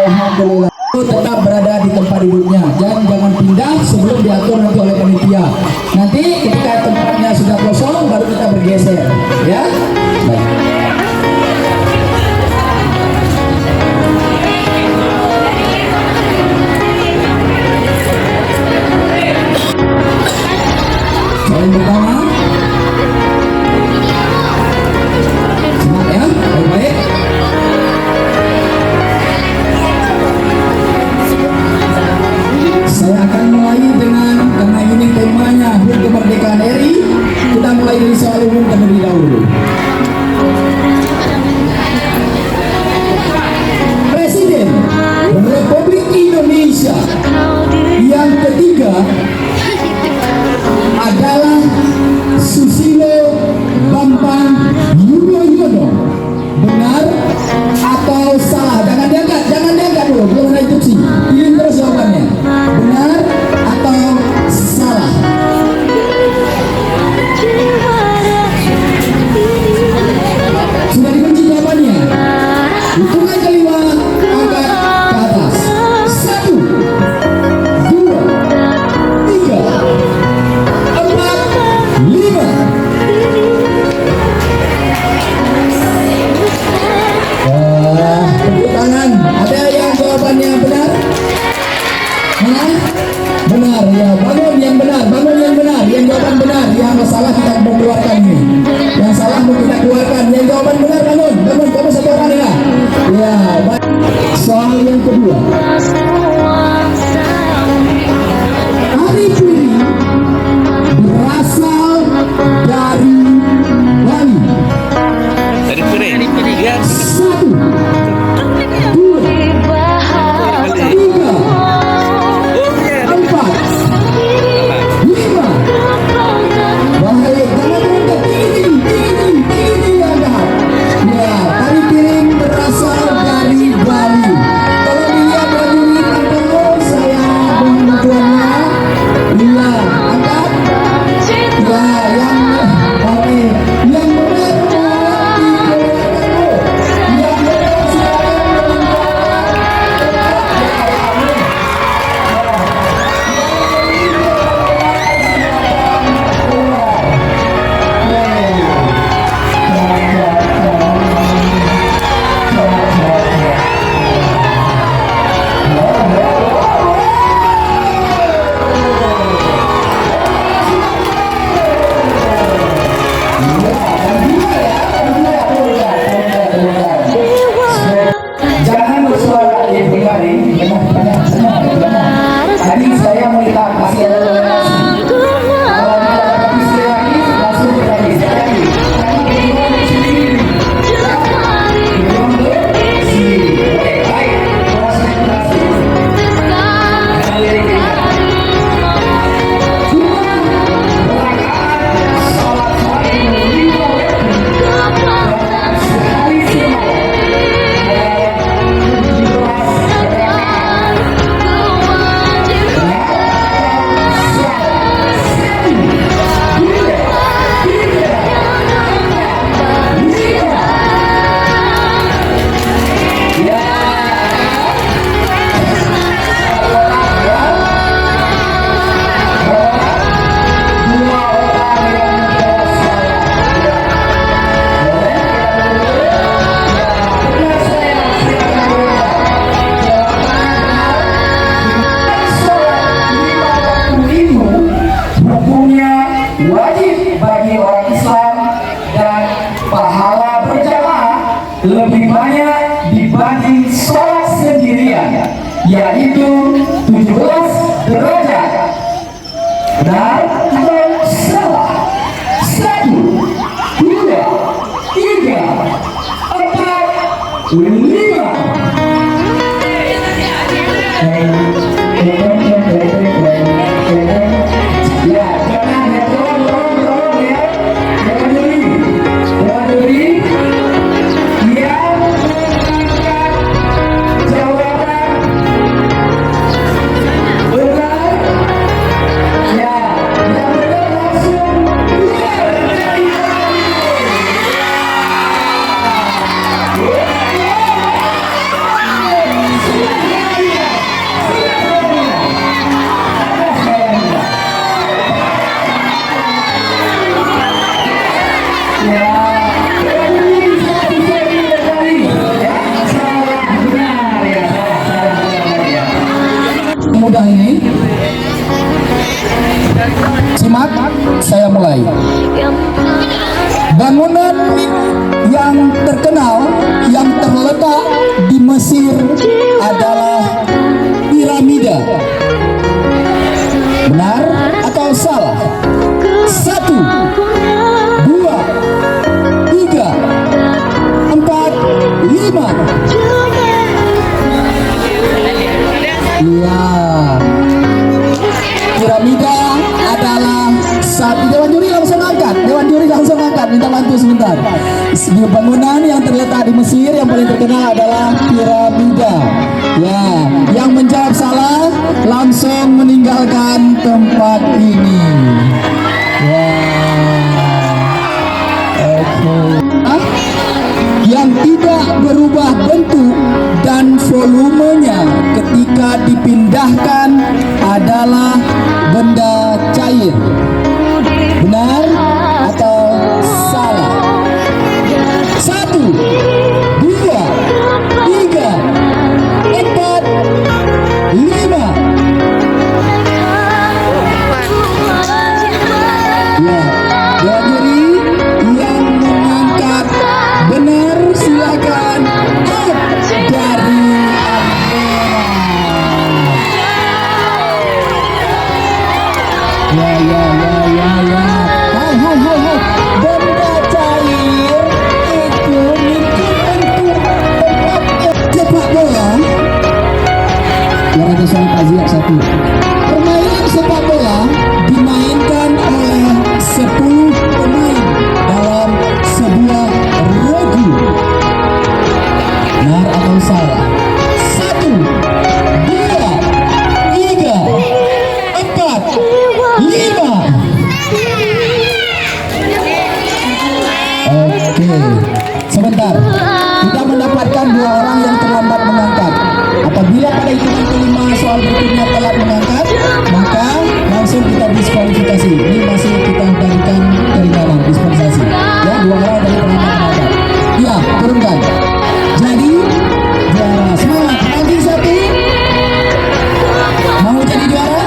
Alhamdulillah. Tetap berada di tempat duduknya, jangan pindah sebelum diatur nanti oleh panitia. Nanti ketika tempatnya sudah kosong baru kita bergeser, ya. Baik. Yang pertama, semangat ya, baik-baik. Saya akan mulai dengan, karena ini temanya HUT Kemerdekaan RI, kita mulai dari soal umum terlebih dahulu. Presiden Republik Indonesia yang ketiga adalah Susilo Bambang Yudhoyono. Benar atau salah? Jangan diangkat dulu, belum ada instruksi. Pilih terus jawabannya. Benar atau salah? Sudah dikunci jawabannya. Hitungan kelima, angkat ke atas. 1, 2, 3, 4, 5. Tepuk tangan. Ada yang jawabannya benar? Benar ya. Bangun yang benar. Yang jawaban benar. Yang salah kita mau keluarkan ini. Yang salah mau kita keluarkan. Yang jawaban benar bangun. Kamu satu orang ya. Ya. Baik. Soal yang kedua. Hari ini berasal dari Bali. Dari Puri. Ya. 1, 2, 3, 4, 5. Baik, jangan angkat tinggi angkat. Ya, tari piring berasal dari Bali. Kalau dilihat prajurit angkat, saya bantuannya. Iya, angkat. Ya, yang oke, yang benar jangan bersuara di pribadi. Tadi saya minta kasih kalau tidak dapat istri lagi langsung lagi. Wajib bagi orang Islam dan pahala berjamaah lebih banyak dibanding sholat sendirian, yaitu 17 derajat. Benar atau salah? 1, 2, 3, 4, 5. Ya, jangan ya, tolong ya. Jangan diri. Yang mengangkat jawaban benar. Ya, yang benar langsung keluar dari simak, saya mulai. Bangunan yang terkenal yang terletak di Mesir adalah piramida. Benar atau salah? 1, 2, 3, 4, 5. Iya. Piramida adalah satu. Dewan juri langsung angkat. Dewan juri langsung angkat. Minta bantu sebentar. Bangunan yang terletak di Mesir yang paling terkenal adalah piramida. Ya, yang menjawab salah langsung meninggalkan tempat ini. Ya. Oke. Yang tidak berubah bentuk dan volumenya ketika dipindahkan adalah benda cair. Benar atau salah? 1, 2, 3, 4, 5. Ya, Dewan juri yang mengangkat benar silakan out dari arena. Ya. Hai. Benda cair itu bentuk sepak bola. Yang ada soal taziah 1. Permainan sepak bola dimainkan oleh 10 pemain dalam sebuah regu. Benar atau salah? 1, 2, 3, 4, 5. Oke, sebentar. Kita mendapatkan 2 orang yang terlambat mengangkat. Apabila pada hitungan kelima soal berikutnya telat mengangkat, maka langsung kita diskualifikasi. Ini masih kita berikan keringanan diskualifikasi. Ya, 2 orang dari terlambat mengangkat. Ya, turunkan. Jadi juara. Semangat. Ranking 1. Mau jadi juara?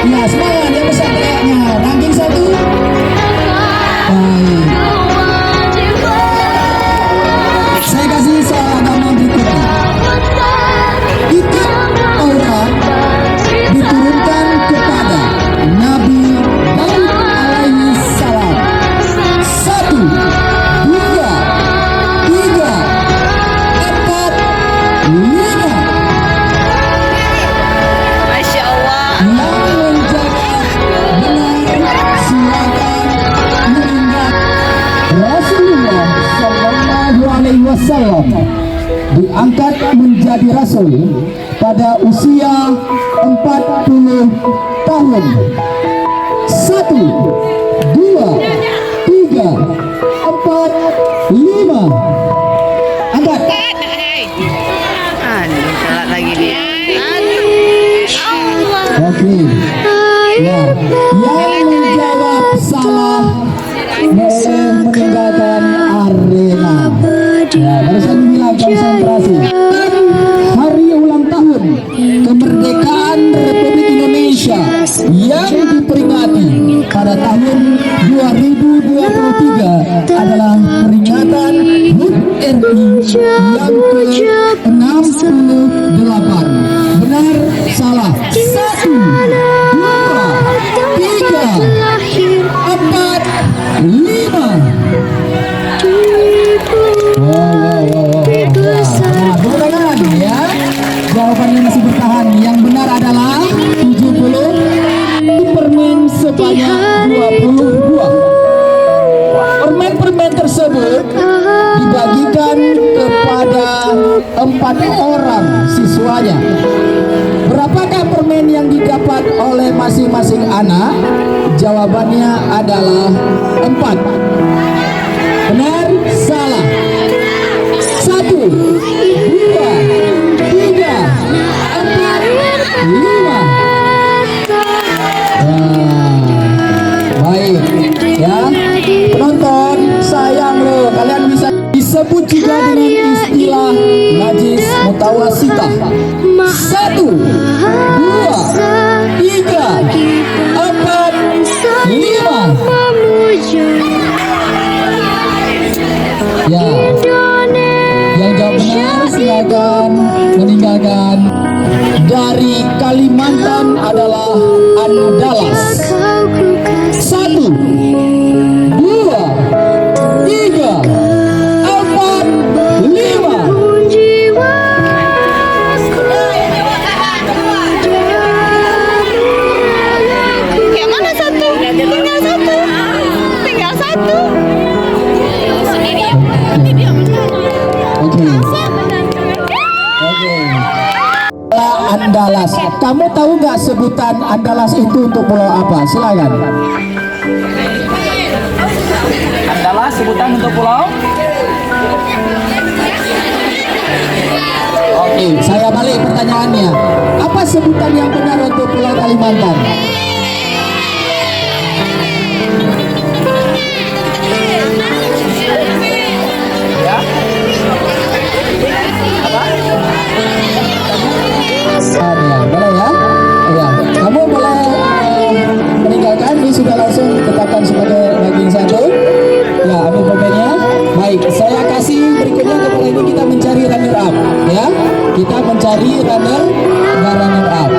Ya, semangat. Yang besar teriaknya. Ranking 1. Baik. Saya kasih soal agama berikutnya. Kitab Taurat diturunkan kepada Nabi Daud alaihi salam. 1, 2, 3, 4, 5. Masya Allah. Yang menjawab benar silakan mengingat Rasulullah Sallallahu Alaihi Wasallam diangkat menjadi rasul pada usia 40 tahun. 1, 2, 3, 4, 5. Angkat. Aduh, telat lagi dia. Oke. Ya, yang menjawab salah boleh meninggalkan arena. Ya, barusan bilang konsentrasi. Hari ulang tahun kemerdekaan Republik Indonesia yang diperingati pada tahun 2023 adalah peringatan HUT RI yang ke-68. Benar salah? 1, 2, 3, 4, 5. Tepuk tangan ya. Jawabannya masih bertahan. Yang benar adalah 70. Permen sebanyak 20 buah. Permen-permen tersebut dibagikan kepada 4 orang siswanya. Berapakah permen yang didapat oleh masing-masing anak? Jawabannya adalah 4. Benar? Salah? 1, 2, 3, 4, 5. Baik ya. Penonton sayang loh, kalian bisa disebut juga dengan istilah najis mutawasitah. 1, 2, 3, 4, 5. Ya. Yang jawab benar silakan meninggalkan. Dari Kalimantan adalah Andalas. 1, 2, 3, 4, 5. Yang mana satu? Tinggal satu. Tinggal satu. Oke. Oke. Andalas. Kamu tahu nggak sebutan Andalas itu untuk pulau apa? Silakan. Andalas sebutan untuk pulau. Oke, saya balik pertanyaannya. Apa sebutan yang benar untuk Pulau Kalimantan? Ya. Ya, boleh ya? Ya, kamu boleh meninggalkan. Ini sudah langsung ditetapkan sebagai ranking 1. Ya, ambil pulpennya. Baik, saya kasih berikutnya kepada ini kita mencari runner up. Ya, kita mencari runner up.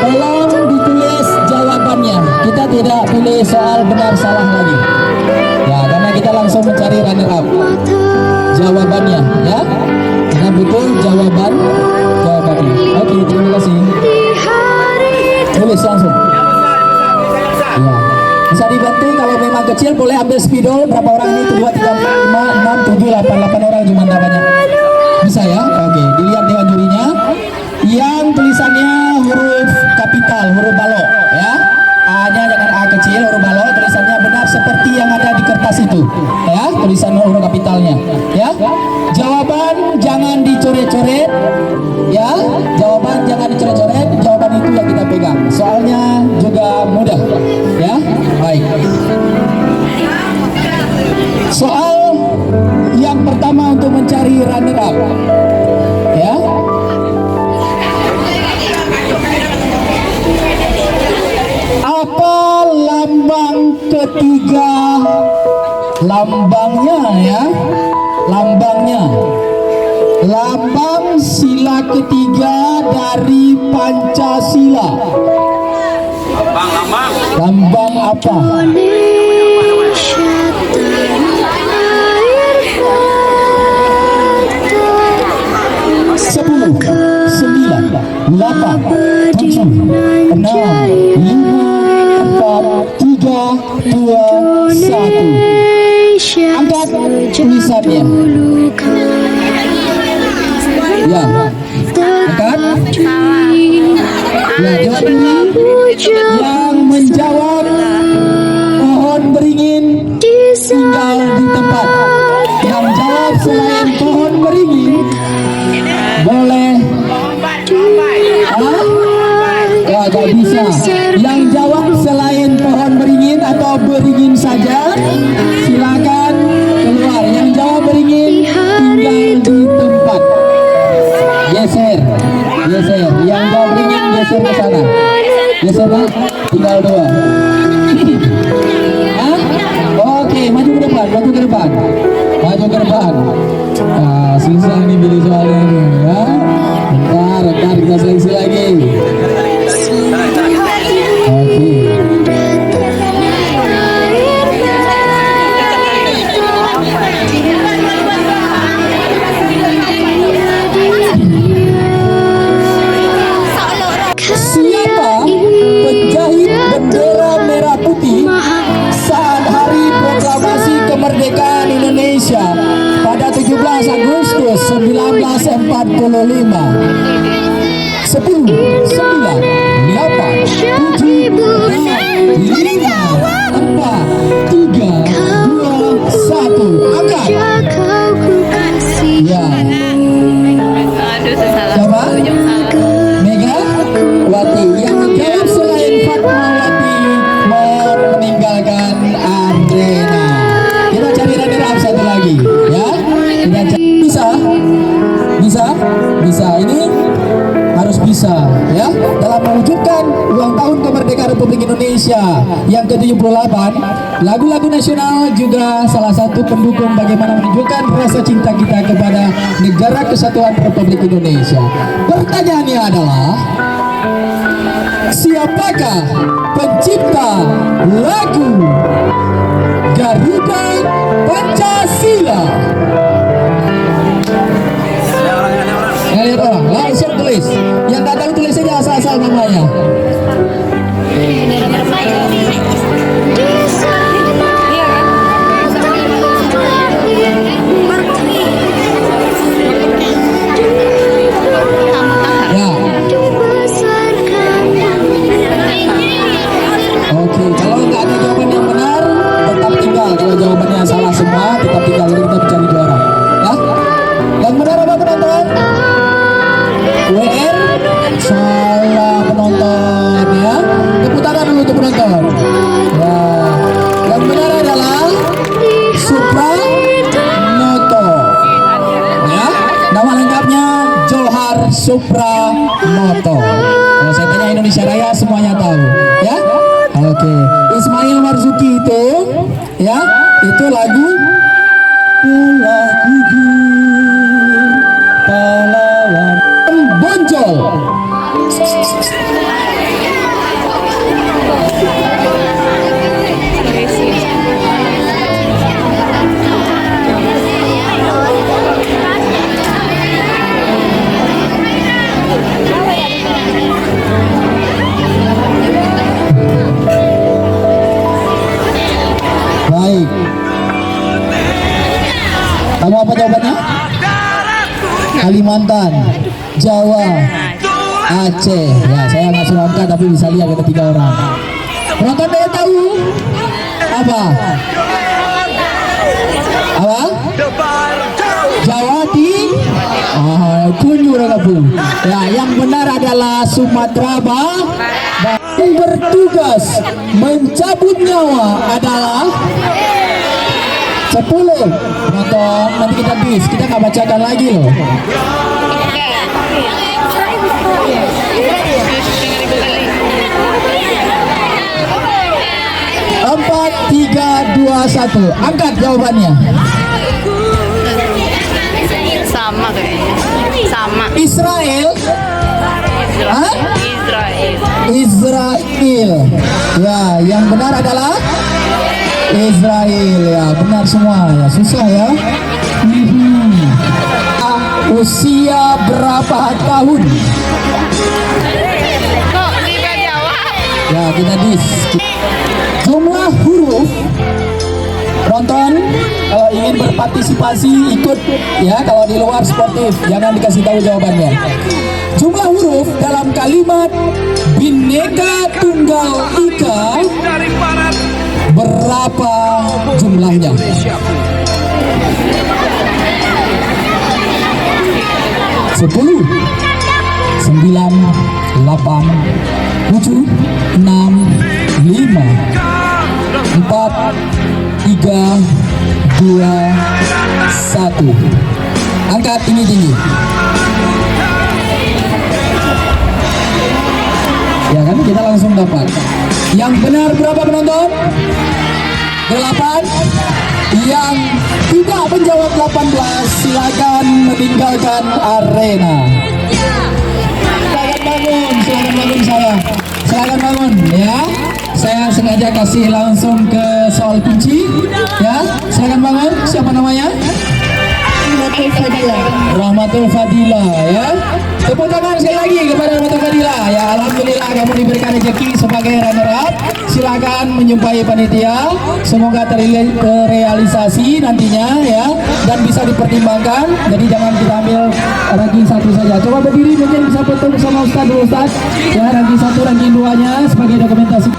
Tolong ditulis jawabannya. Kita tidak pilih soal benar salah lagi. Ya, karena kita langsung mencari runner up. Jawabannya, ya. Kita butuh jawabannya. Oke, terima kasih. Tulis langsung. Ya. Bisa dibantu kalau memang kecil boleh ambil spidol. Berapa orang ini? 2, 3, 4, 5, 6, 7, 8 orang cuma namanya. Bisa ya? Oke, dilihat dewan jurinya. Yang tulisannya huruf kapital, huruf balok ya. A-nya jangan A kecil, huruf balok, tulisannya benar seperti yang ada di kertas itu. Ya, tulisan huruf kapitalnya. Ya. Jawaban jangan dicoret-coret. Ya, jawaban jangan dicoret-coret. Jawaban itu yang kita pegang. Soalnya juga mudah. Ya, baik. Soal yang pertama untuk mencari runner up. Ya. Apa lambang ketiga? Lambangnya ya. Lambangnya. Lambang sila ketiga dari Pancasila. Lambang apa? 10, 9, 8, 7, 6, 5, 4, 3, 2, 1. Angkat tulisannya. Ya, angkat. Ya, jawab dulu. Yang menjawab pohon beringin tinggal di tempat. Yang jawab selain pohon beringin boleh. Ya, gak bisa. Yang jawab selain pohon beringin atau beringin saja, silakan keluar. Yang jawab beringin tinggal di tempat. Geser, geser. Yang jawab beringin geser ke sana. Geser, Pak. Tinggal 2. Oke, maju ke depan, maju ke depan, maju ke depan. Susah nih pilih soalnya nih, ya. Bentar kita seleksi lagi. Oke. Siapa penjahit bendera merah putih saat hari proklamasi kemerdekaan Indonesia pada 17 Agustus 1945? 10, 9, 8, 7, 6, 5, 4, 3, 2, 1. Angkat. Ya. Siapa? Mega Wati. Yang jawab selain Fatmawati mohon meninggalkan arena. Kita cari runner up satu lagi, ya. Kita cari. Bisa. Ini harus bisa ya dalam mewujudkan ulang tahun kemerdekaan Republik Indonesia yang ke-78. Lagu-lagu nasional juga salah satu pendukung bagaimana menunjukkan rasa cinta kita kepada negara kesatuan Republik Indonesia. Pertanyaannya adalah, siapakah pencipta lagu Garuda Pancasila? Nggak lihat orang, langsung tulis. Yang nggak tahu tulis aja asal-asal namanya. Ya. Oke, kalau nggak ada jawaban yang benar, tetap tinggal. Kalau jawabannya salah semua, tetap tinggal. Jadi kita mencari juara. Ya. Yang benar apa penonton? WR salah penonton ya. Tepuk tangan dulu untuk penonton. Ya. Yang benar adalah Supranoto. Ya. Nama lengkapnya Johar Supranoto. Kalau saya tanya Indonesia Raya semuanya tahu, ya. Oke. Ismail Marzuki itu, ya, itu lagu Telah Gugur Pahlawan Bonjol. Baik. Kamu apa jawabannya? Kalimantan, Jawa, Aceh. Ya, saya nggak suruh angka tapi bisa lihat ada 3 orang. Penonton ada yang tahu? Apa? Apa? Jawa di Kunjur Gabung. Ya, yang benar adalah Sumatera yang bertugas mencabut nyawa adalah 10. Penonton, nanti kita bis, kita nggak bacakan lagi loh. 4, 3, 2, 1. Angkat jawabannya. Sama kayaknya. Sama. Israel. Hah? Israel. Ya, yang benar adalah Israel. Ya, benar semua. Ya, susah ya. Usia berapa tahun? Kok tidak jawab? Ya, kita dis. Jumlah huruf. Penonton kalau ingin berpartisipasi ikut ya, kalau di luar sportif jangan dikasih tahu jawabannya. Jumlah huruf dalam kalimat Bhinneka Tunggal Ika berapa jumlahnya? 10, 9, 8, 7, 6, 5, 4, 3, 2, 1. Angkat tinggi-tinggi. Ya kan, kita langsung dapat. Yang benar berapa penonton? 8. Yang tidak menjawab 18 silakan meninggalkan arena. Silakan bangun saya. Silakan bangun ya. Saya sengaja kasih langsung ke soal kunci ya. Silakan bangun. Siapa namanya? Rahmatul Fadila ya. Tepuk tangan sekali lagi kepada Rahmatul Fadila ya. Alhamdulillah kamu diberikan rezeki sebagai runner up. Silakan menjumpai panitia. Semoga terrealisasi nantinya ya, dan bisa dipertimbangkan. Jadi jangan kita ambil ranking 1 saja. Coba berdiri mungkin bisa foto bersama Ustaz. Ya, ranking 1, ranking 2-nya sebagai dokumentasi.